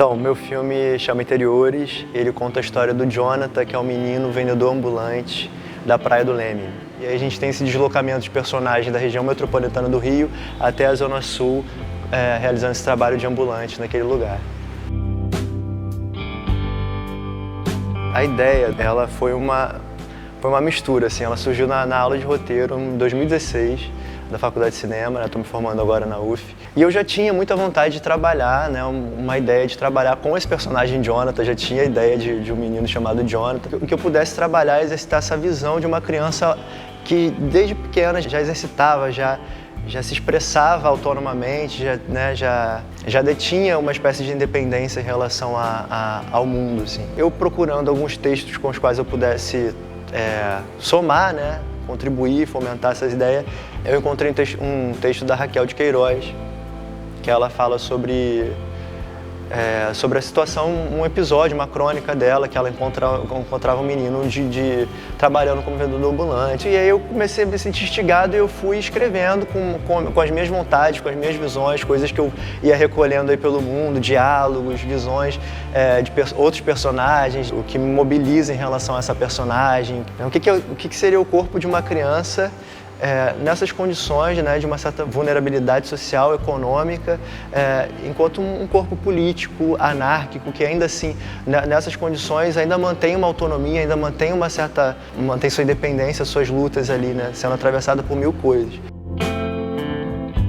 Então, meu filme chama Interiores, ele conta a história do Jonathan, que é um menino vendedor ambulante da Praia do Leme. E aí a gente tem esse deslocamento de personagens da região metropolitana do Rio até a Zona Sul, realizando esse trabalho de ambulante naquele lugar. A ideia dela foi uma mistura, assim, ela surgiu na aula de roteiro em 2016, da Faculdade de Cinema, estou me formando agora na UF. E eu já tinha muita vontade de trabalhar, né, uma ideia de trabalhar com esse personagem Jonathan, já tinha a ideia de um menino chamado Jonathan, que eu pudesse trabalhar e exercitar essa visão de uma criança que desde pequena já exercitava, já se expressava autonomamente, já detinha uma espécie de independência em relação ao mundo, assim. Eu procurando alguns textos com os quais eu pudesse somar, né, contribuir, fomentar essas ideias, eu encontrei um texto da Raquel de Queiroz, que ela fala sobre a situação, um episódio, uma crônica dela, que ela encontrava um menino trabalhando como vendedor ambulante. E aí eu comecei a me sentir instigado e eu fui escrevendo com as minhas vontades, com as minhas visões, coisas que eu ia recolhendo aí pelo mundo, diálogos, visões de outros personagens, o que me mobiliza em relação a essa personagem. O que seria o corpo de uma criança nessas condições, né, de uma certa vulnerabilidade social, econômica, enquanto um corpo político, anárquico, que ainda assim, nessas condições, ainda mantém uma autonomia, ainda mantém mantém sua independência, suas lutas ali, né, sendo atravessada por mil coisas.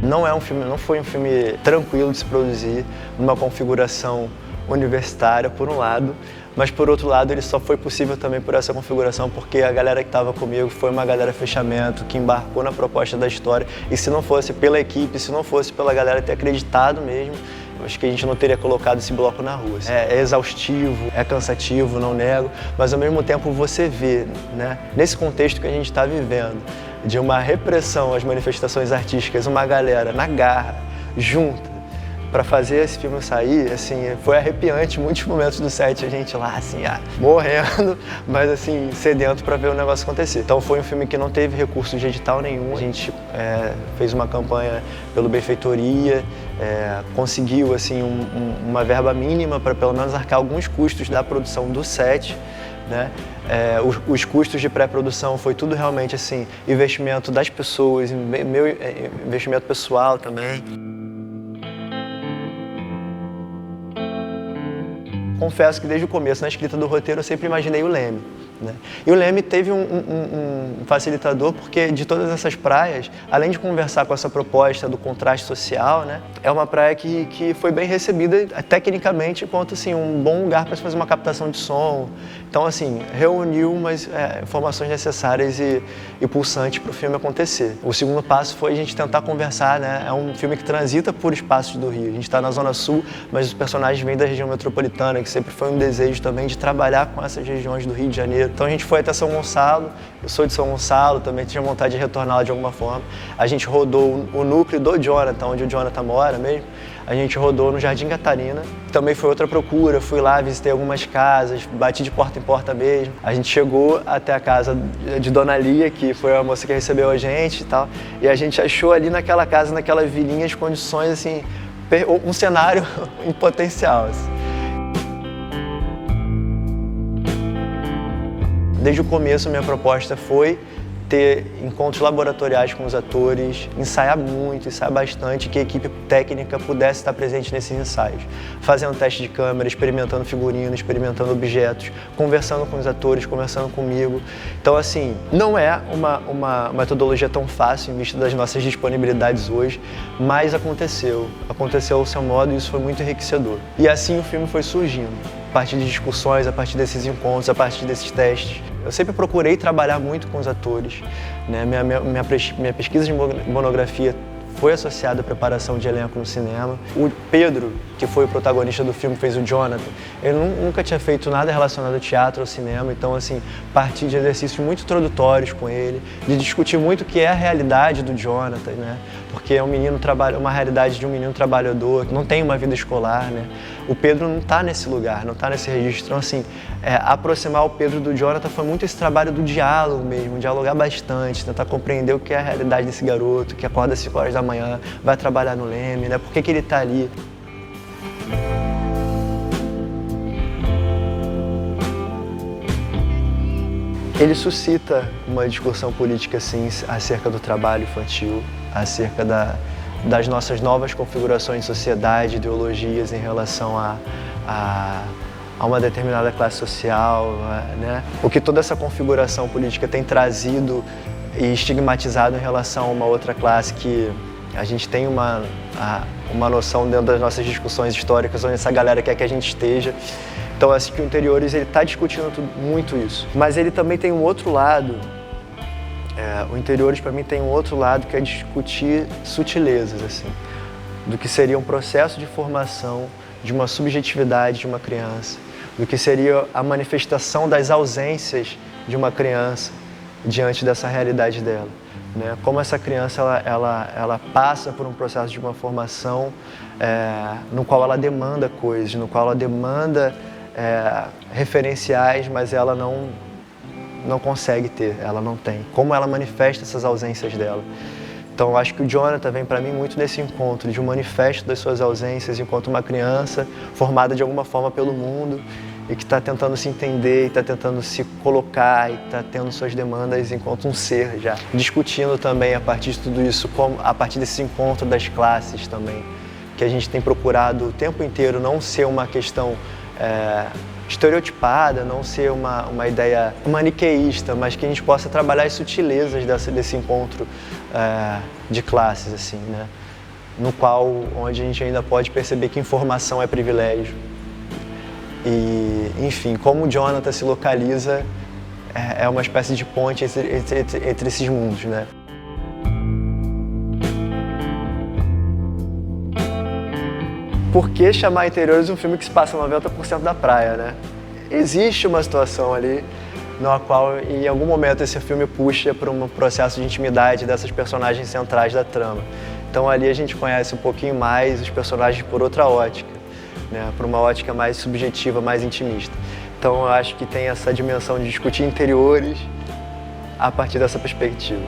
Não foi um filme tranquilo de se produzir, numa configuração universitária, por um lado, mas por outro lado ele só foi possível também por essa configuração, porque a galera que estava comigo foi uma galera fechamento, que embarcou na proposta da história, e se não fosse pela equipe, se não fosse pela galera ter acreditado mesmo, eu acho que a gente não teria colocado esse bloco na rua. É exaustivo, é cansativo, não nego, mas ao mesmo tempo você vê, né, nesse contexto que a gente está vivendo, de uma repressão às manifestações artísticas, uma galera na garra, junta, para fazer esse filme sair, assim, foi arrepiante. Muitos momentos do set, a gente lá, assim, morrendo, mas assim, sedento para ver o negócio acontecer. Então foi um filme que não teve recurso de edital nenhum. A gente fez uma campanha pelo Benfeitoria, conseguiu assim, uma verba mínima para pelo menos arcar alguns custos da produção do set, né? Os custos de pré-produção foi tudo realmente assim, investimento das pessoas, meu investimento pessoal também. Confesso que desde o começo, na escrita do roteiro, eu sempre imaginei o Leme, né? E o Leme teve um facilitador, porque de todas essas praias, além de conversar com essa proposta do contraste social, né, é uma praia que foi bem recebida tecnicamente, enquanto assim, um bom lugar para se fazer uma captação de som. Então, assim, reuniu umas informações necessárias e pulsantes para o filme acontecer. O segundo passo foi a gente tentar conversar, né? É um filme que transita por espaços do Rio. A gente está na Zona Sul, mas os personagens vêm da região metropolitana, que sempre foi um desejo também de trabalhar com essas regiões do Rio de Janeiro. Então a gente foi até São Gonçalo, eu sou de São Gonçalo, também tinha vontade de retornar lá de alguma forma. A gente rodou o núcleo do Jonathan, onde o Jonathan mora mesmo. A gente rodou no Jardim Catarina, também foi outra procura, fui lá, visitei algumas casas, bati de porta em porta mesmo. A gente chegou até a casa de Dona Lia, que foi a moça que recebeu a gente e tal, e a gente achou ali naquela casa, naquela vilinha, as condições, assim, um cenário em potencial, assim. Desde o começo, minha proposta foi ter encontros laboratoriais com os atores, ensaiar bastante, que a equipe técnica pudesse estar presente nesses ensaios. Fazendo teste de câmera, experimentando figurino, experimentando objetos, conversando com os atores, conversando comigo. Então, assim, não é uma metodologia tão fácil em vista das nossas disponibilidades hoje, mas aconteceu ao seu modo e isso foi muito enriquecedor. E assim o filme foi surgindo, a partir de discussões, a partir desses encontros, a partir desses testes. Eu sempre procurei trabalhar muito com os atores, né? Minha pesquisa de monografia foi associada à preparação de elenco no cinema. O Pedro, que foi o protagonista do filme, fez o Jonathan, ele nunca tinha feito nada relacionado ao teatro ou cinema, então, assim, parti de exercícios muito introdutórios com ele, de discutir muito o que é a realidade do Jonathan, né? Porque é uma realidade de um menino trabalhador, que não tem uma vida escolar, né? O Pedro não está nesse lugar, não está nesse registro. Então, assim, aproximar o Pedro do Jonathan foi muito esse trabalho do diálogo mesmo, dialogar bastante, tentar compreender o que é a realidade desse garoto, que acorda às 5 horas da manhã, vai trabalhar no Leme, né? Por que ele está ali? ele suscita uma discussão política, sim, acerca do trabalho infantil, acerca das nossas novas configurações de sociedade, ideologias em relação a uma determinada classe social, né? O que toda essa configuração política tem trazido e estigmatizado em relação a uma outra classe que a gente tem uma noção dentro das nossas discussões históricas onde essa galera quer que a gente esteja. Então, acho que o Interiores está discutindo muito isso. Mas ele também tem um outro lado, o Interiores para mim tem um outro lado que é discutir sutilezas, assim, do que seria um processo de formação de uma subjetividade de uma criança, do que seria a manifestação das ausências de uma criança diante dessa realidade dela. Né? Como essa criança ela passa por um processo de uma formação no qual ela demanda coisas, no qual ela demanda referenciais, mas ela não consegue ter, ela não tem. Como ela manifesta essas ausências dela. Então, eu acho que o Jonathan vem para mim muito nesse encontro de um manifesto das suas ausências enquanto uma criança formada de alguma forma pelo mundo e que está tentando se entender, está tentando se colocar e está tendo suas demandas enquanto um ser já. Discutindo também a partir de tudo isso, a partir desse encontro das classes também, que a gente tem procurado o tempo inteiro não ser uma questão estereotipada, não ser uma ideia maniqueísta, mas que a gente possa trabalhar as sutilezas desse encontro de classes, assim, né? No qual, onde a gente ainda pode perceber que informação é privilégio. E, enfim, como o Jonathan se localiza é uma espécie de ponte entre esses mundos, né? Por que chamar Interiores um filme que se passa 90% da praia, né? Existe uma situação ali na qual, em algum momento, esse filme puxa para um processo de intimidade dessas personagens centrais da trama. Então ali a gente conhece um pouquinho mais os personagens por outra ótica, né? Por uma ótica mais subjetiva, mais intimista. Então eu acho que tem essa dimensão de discutir interiores a partir dessa perspectiva.